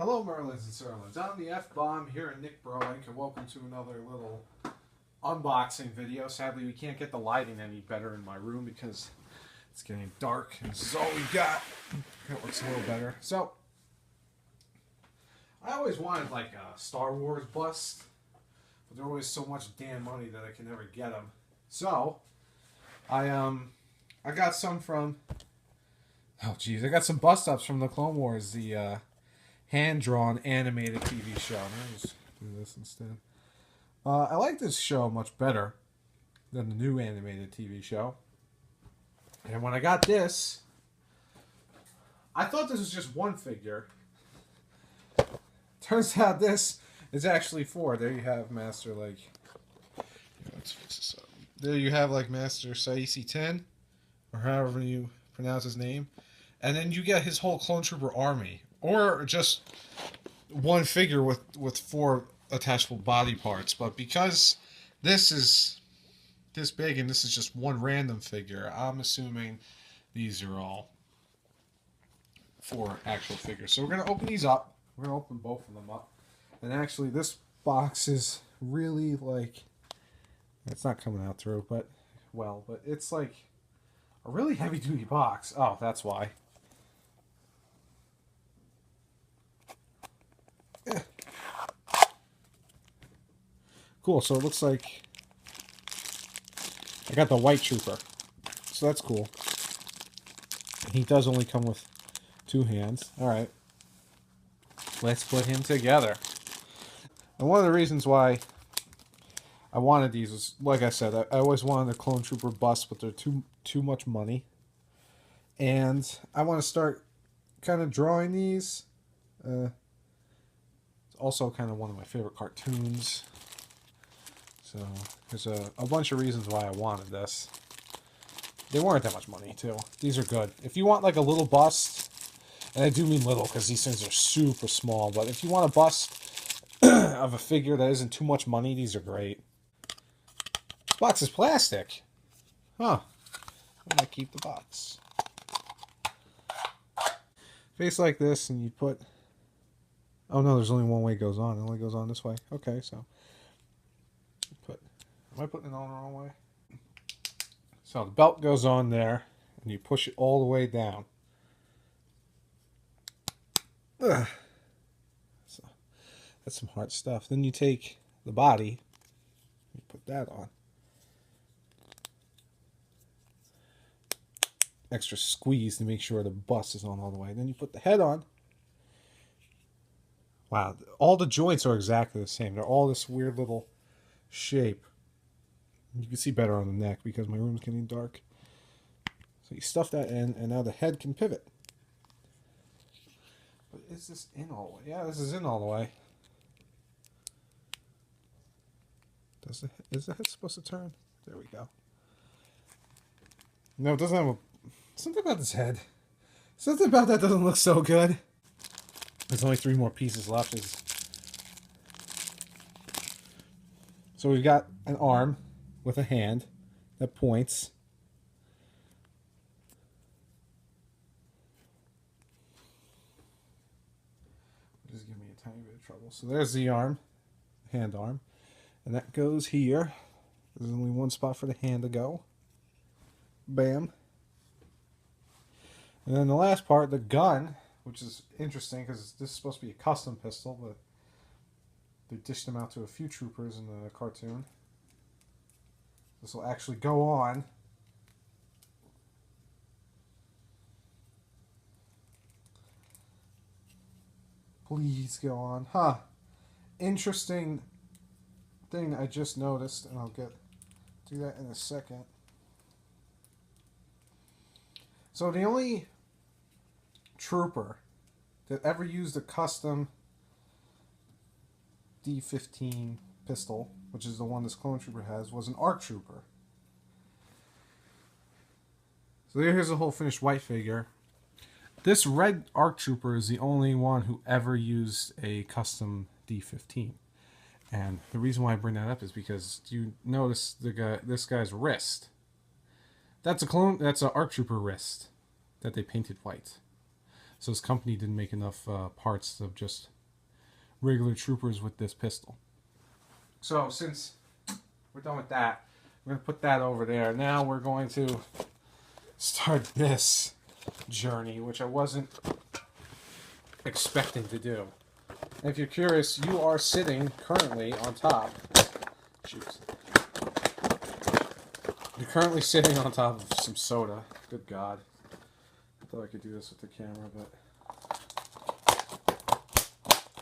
Hello, Merlins and Sirlins. I'm the F-Bomb here in NicBroInc, and welcome to another little unboxing video. Sadly, we can't get the lighting any better in my room because it's getting dark, and this is all we got. It looks a little better. So, I always wanted like a Star Wars bust, but they're always so much damn money that I can never get them. So, I got some from. Oh, geez, I got some bust-ups from the Clone Wars, the hand-drawn animated TV show. I'll just do this instead. I like this show much better than the new animated TV show. And when I got this, I thought this was just one figure. Turns out this is actually four. There you have Master, like... Let's fix this up. There you have, like, Master Saisi 10, or however you pronounce his name. And then you get his whole Clone Trooper army. Or just one figure with four attachable body parts. But because this is this big and this is just one random figure, I'm assuming these are all four actual figures. So we're going to open these up. We're going to open both of them up. And actually this box is really like... It's not coming out through, but... Well, but it's like a really heavy-duty box. Oh, that's why. Cool, so it looks like I got the white trooper. So that's cool. He does only come with two hands. Alright. Let's put him together. And one of the reasons why I wanted these was, like I said, I always wanted a Clone Trooper bust, but they're too much money. And I want to start kind of drawing these. It's also kind of one of my favorite cartoons. So there's a bunch of reasons why I wanted this. They weren't that much money, too. These are good. If you want like a little bust, and I do mean little because these things are super small, but if you want a bust of a figure that isn't too much money, these are great. This box is plastic. Huh. I might keep the box. Face like this, and you put... Oh no, there's only one way it goes on. It only goes on this way. Okay, so... Am I putting it on the wrong way? So the belt goes on there, and you push it all the way down. Ugh. So that's some hard stuff. Then you take the body, you put that on. Extra squeeze to make sure the bust is on all the way. Then you put the head on. Wow, all the joints are exactly the same. They're all this weird little shape. You can see better on the neck because my room's getting dark. So you stuff that in, and now the head can pivot. But is this in all the way? Yeah, this is in all the way. Is the head supposed to turn? There we go. No, it doesn't have a... Something about this head. Something about that doesn't look so good. There's only 3 more pieces left. So we've got an arm with a hand that points. Just give me a tiny bit of trouble. So there's the arm, hand arm, and that goes here. There's only one spot for the hand to go. Bam. And then the last part, the gun, which is interesting because this is supposed to be a custom pistol, but they dished them out to a few troopers in the cartoon. This will actually go on. Please go on. Huh. Interesting thing I just noticed, and I'll do that in a second. So the only trooper that ever used a custom D15 pistol, which is the one this Clone Trooper has, was an ARC Trooper. So here's a whole finished white figure. This red ARC Trooper is the only one who ever used a custom D15. And the reason why I bring that up is because you notice this guy's wrist. That's an ARC Trooper wrist that they painted white. So his company didn't make enough parts of just regular troopers with this pistol. So since we're done with that, we're going to put that over there. Now we're going to start this journey, which I wasn't expecting to do. And if you're curious, you are sitting currently on top. Shoot. You're currently sitting on top of some soda. Good God. I thought I could do this with the camera, but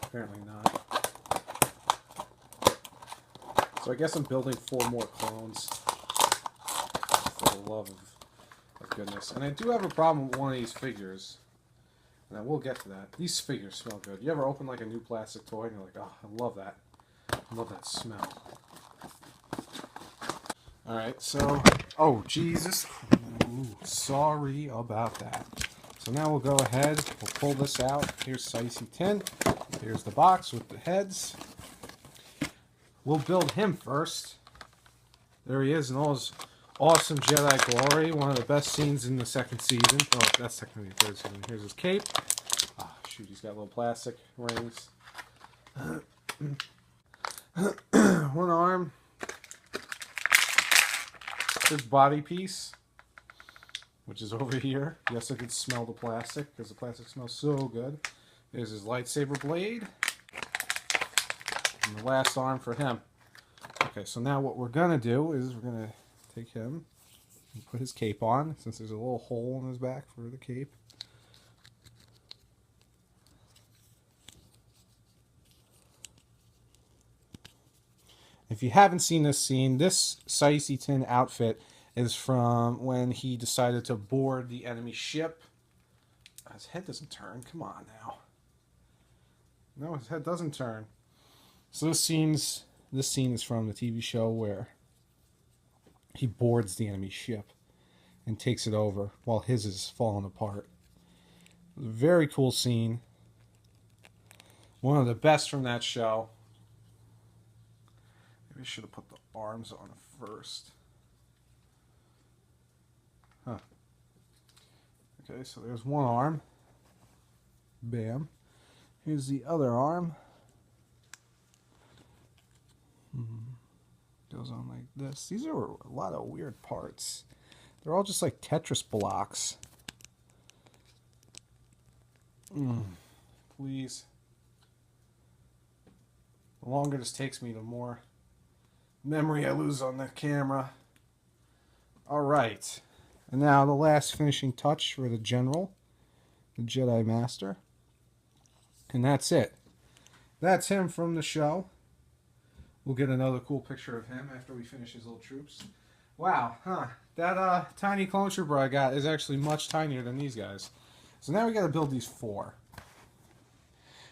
apparently not. So I guess I'm building 4 more clones. For the love of goodness. And I do have a problem with one of these figures. And I will get to that. These figures smell good. You ever open like a new plastic toy and you're like, oh, I love that. I love that smell. Alright, so, oh, Jesus. Ooh, sorry about that. So now we'll go ahead, we'll pull this out. Here's Sicey 10. Here's the box with the heads. We'll build him first. There he is in all his awesome Jedi glory. One of the best scenes in the 2nd season. Oh, that's technically the 3rd season. Here's his cape. Ah, shoot, he's got little plastic rings. One arm. His body piece, which is over here. Yes, I could smell the plastic because the plastic smells so good. There's his lightsaber blade. And the last arm for him. Okay, so now what we're going to do is we're going to take him and put his cape on, since there's a little hole in his back for the cape. If you haven't seen this scene, this Sicey 10 outfit is from when he decided to board the enemy ship. His head doesn't turn. Come on now. No, his head doesn't turn. So this scene is from the TV show where he boards the enemy ship and takes it over while his is falling apart. Very cool scene. One of the best from that show. Maybe I should have put the arms on first. Huh. Okay, so there's one arm. Bam. Here's the other arm. Goes on like this. These are a lot of weird parts. They're all just like Tetris blocks. Please. The longer this takes me, the more memory I lose on the camera. Alright. And now the last finishing touch for the General, the Jedi Master. And that's it. That's him from the show. We'll get another cool picture of him after we finish his little troops. Wow, huh. That tiny clone trooper I got is actually much tinier than these guys. So now we got to build these 4.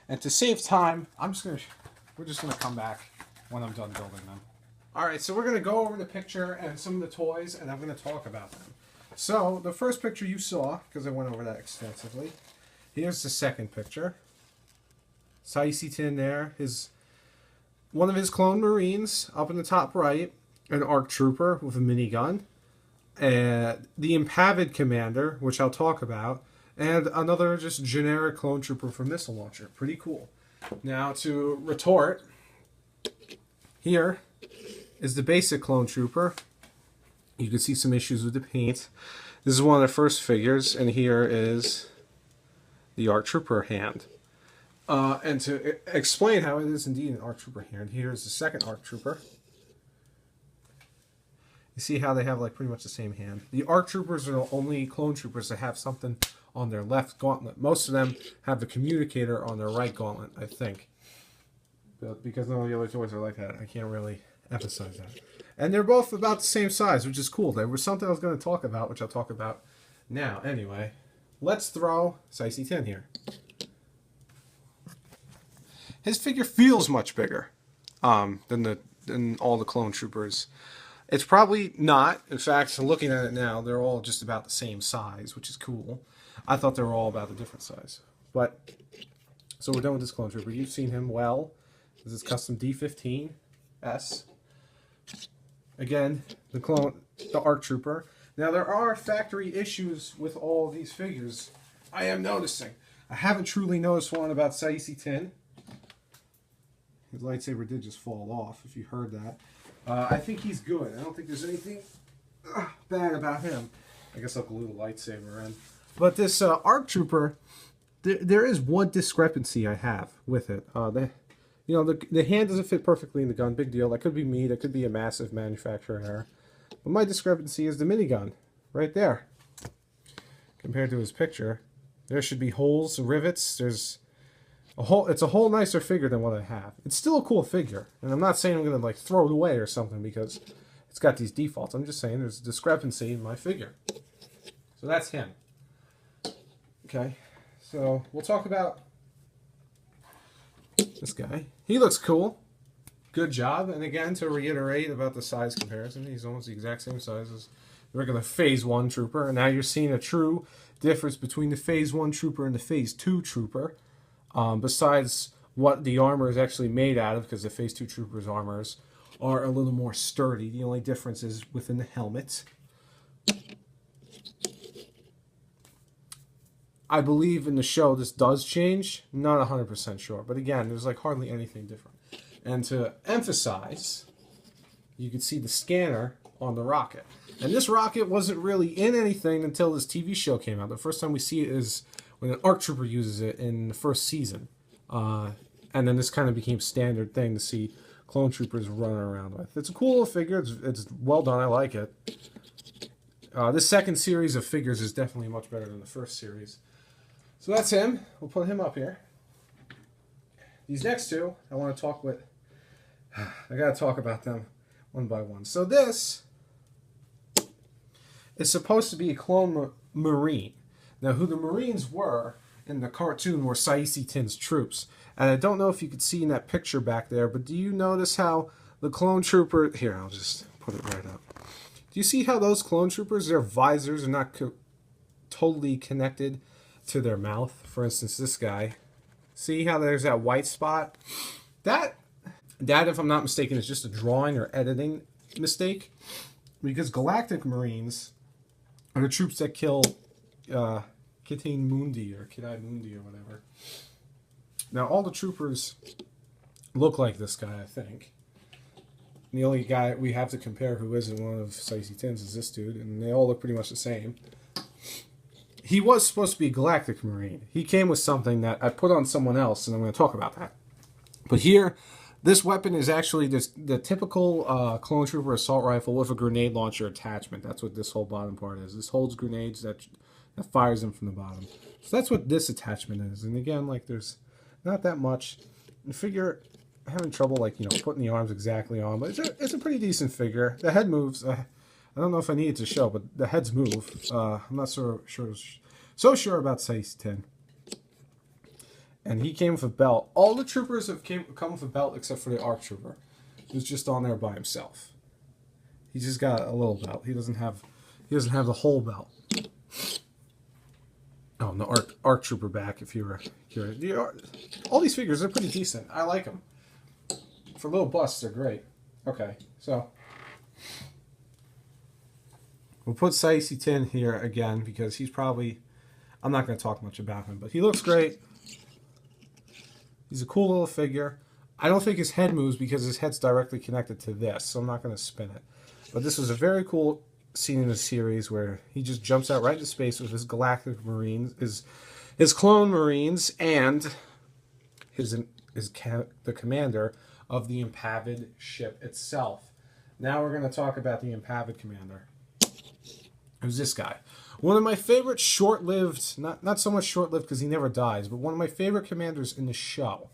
And to save time, we're just gonna come back when I'm done building them. Alright, so we're gonna go over the picture and some of the toys, and I'm gonna talk about them. So the first picture you saw, because I went over that extensively. Here's the second picture. Sicey 10 there, one of his clone Marines up in the top right, an ARC Trooper with a minigun, the Impavid Commander, which I'll talk about, and another just generic clone trooper for missile launcher. Pretty cool. Now to retort, here is the basic clone trooper. You can see some issues with the paint. This is one of the first figures, and here is the ARC Trooper hand. And to explain how it is indeed an ARC Trooper hand, here's the second ARC Trooper. You see how they have like pretty much the same hand. The ARC Troopers are the only clone troopers that have something on their left gauntlet. Most of them have the communicator on their right gauntlet, I think. But because none of the other toys are like that, I can't really emphasize that. And they're both about the same size, which is cool. There was something I was going to talk about, which I'll talk about now. Anyway, let's throw Sicey 10 here. His figure feels much bigger than all the clone troopers. It's probably not. In fact, looking at it now, they're all just about the same size, which is cool. I thought they were all about a different size. But, so we're done with this clone trooper. You've seen him well. This is custom D15S. Again, the ARC Trooper. Now, there are factory issues with all these figures, I am noticing. I haven't truly noticed one about Saisi Tin. His lightsaber did just fall off, if you heard that. I think he's good. I don't think there's anything bad about him. I guess I'll glue the lightsaber in. But this ARC Trooper, there is one discrepancy I have with it. The hand doesn't fit perfectly in the gun. Big deal. That could be me. That could be a massive manufacturer error. But my discrepancy is the minigun, right there. Compared to his picture, there should be holes, rivets. There's a whole. It's a whole nicer figure than what I have. It's still a cool figure, and I'm not saying I'm gonna like throw it away or something because it's got these defaults. I'm just saying there's a discrepancy in my figure. So that's him. Okay, so we'll talk about this guy. He looks cool. Good job. And again, to reiterate about the size comparison, he's almost the exact same size as the regular Phase 1 Trooper. And now you're seeing a true difference between the Phase 1 Trooper and the Phase 2 Trooper. Besides what the armor is actually made out of, because the Phase 2 Trooper's armors are a little more sturdy. The only difference is within the helmet. I believe in the show this does change. Not 100% sure. But again, there's like hardly anything different. And to emphasize, you can see the scanner on the rocket. And this rocket wasn't really in anything until this TV show came out. The first time we see it is when an ARC Trooper uses it in the first season. And then this kind of became standard thing to see clone troopers running around with. It's a cool little figure. It's well done. I like it. This second series of figures is definitely much better than the first series. So that's him. We'll put him up here. These next two, I want to talk with. I got to talk about them one by one. So this is supposed to be a clone Marine. Now, who the Marines were in the cartoon were Saisi Tin's troops. And I don't know if you could see in that picture back there, but do you notice how the clone trooper... Here, I'll just put it right up. Do you see how those clone troopers, their visors are not totally connected to their mouth? For instance, this guy. See how there's that white spot? That, if I'm not mistaken, is just a drawing or editing mistake. Because Galactic Marines are the troops that kill Kidai Mundi or whatever. Now, all the troopers look like this guy, I think. And the only guy we have to compare who isn't one of Saisi Tin's is this dude, and they all look pretty much the same. He was supposed to be a Galactic Marine. He came with something that I put on someone else, and I'm going to talk about that. But here, this weapon is actually the typical clone trooper assault rifle with a grenade launcher attachment. That's what this whole bottom part is. This holds grenades that fires them from the bottom. So that's what this attachment is. And again, like there's not that much. The figure, I'm having trouble putting the arms exactly on, but it's a pretty decent figure. The head moves. I don't know if I need it to show, but the heads move. I'm not so sure about Saisi Tin. And he came with a belt. All the troopers have come with a belt except for the ARC Trooper, who's just on there by himself. He's just got a little belt. He doesn't have the whole belt. Oh, and the ARC Trooper back, if you were curious. All these figures are pretty decent. I like them. For little busts, they're great. Okay, so we'll put Saisi Tin here again because he's probably... I'm not going to talk much about him, but he looks great. He's a cool little figure. I don't think his head moves because his head's directly connected to this, so I'm not going to spin it. But this was a very cool scene in the series where he just jumps out right into space with his Galactic Marines, his clone Marines, and the commander of the Impaved ship itself. Now we're going to talk about the Impaved commander. Who's this guy? One of my favorite short-lived, not so much short-lived because he never dies, but one of my favorite commanders in the show.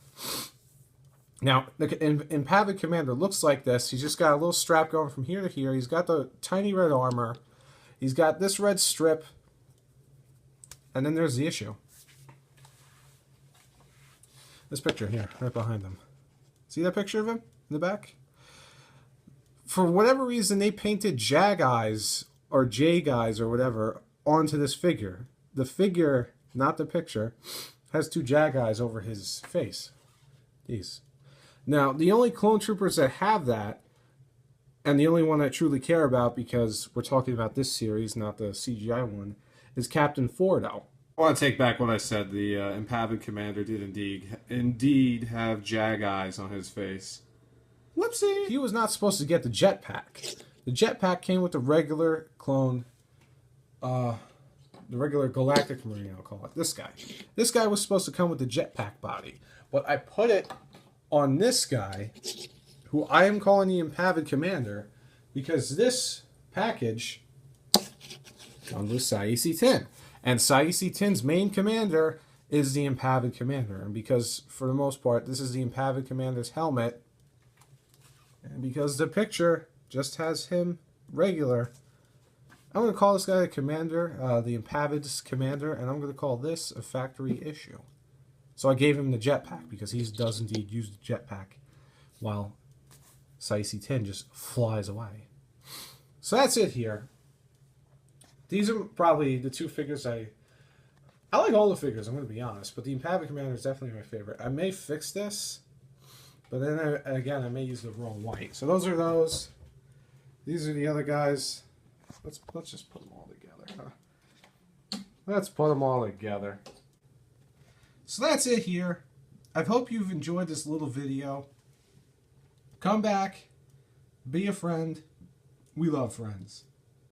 Now, the Impaved commander looks like this. He's just got a little strap going from here to here. He's got the tiny red armor. He's got this red strip. And then there's the issue. This picture here, right behind him. See that picture of him in the back? For whatever reason, they painted Jag Eyes or J Guys or whatever onto this figure. The figure, not the picture, has two Jag Eyes over his face. These. Now, the only clone troopers that have that, and the only one I truly care about because we're talking about this series, not the CGI one, is Captain Fordo. I want to take back what I said. The Impavid Commander did indeed have jag eyes on his face. Whoopsie! He was not supposed to get the jetpack. The jetpack came with the regular clone, the regular Galactic Marine, I'll call it. This guy. This guy was supposed to come with the jetpack body. But I put it on this guy, who I am calling the Impavid Commander, because this package comes with Saisi Tin. And Saisi Tin's main commander is the Impavid Commander. And because, for the most part, this is the Impavid Commander's helmet, and because the picture just has him regular, I'm going to call this guy a commander, the Impavid's commander, and I'm going to call this a factory issue. So I gave him the jetpack, because he does indeed use the jetpack, while Saisi Tin just flies away. So that's it here. These are probably the two figures I like all the figures, I'm going to be honest, but the Impavid Commander is definitely my favorite. I may fix this, but then again, I may use the wrong white. So those are those. These are the other guys. Let's just put them all together, huh? Let's put them all together. So that's it here. I hope you've enjoyed this little video. Come back. Be a friend. We love friends.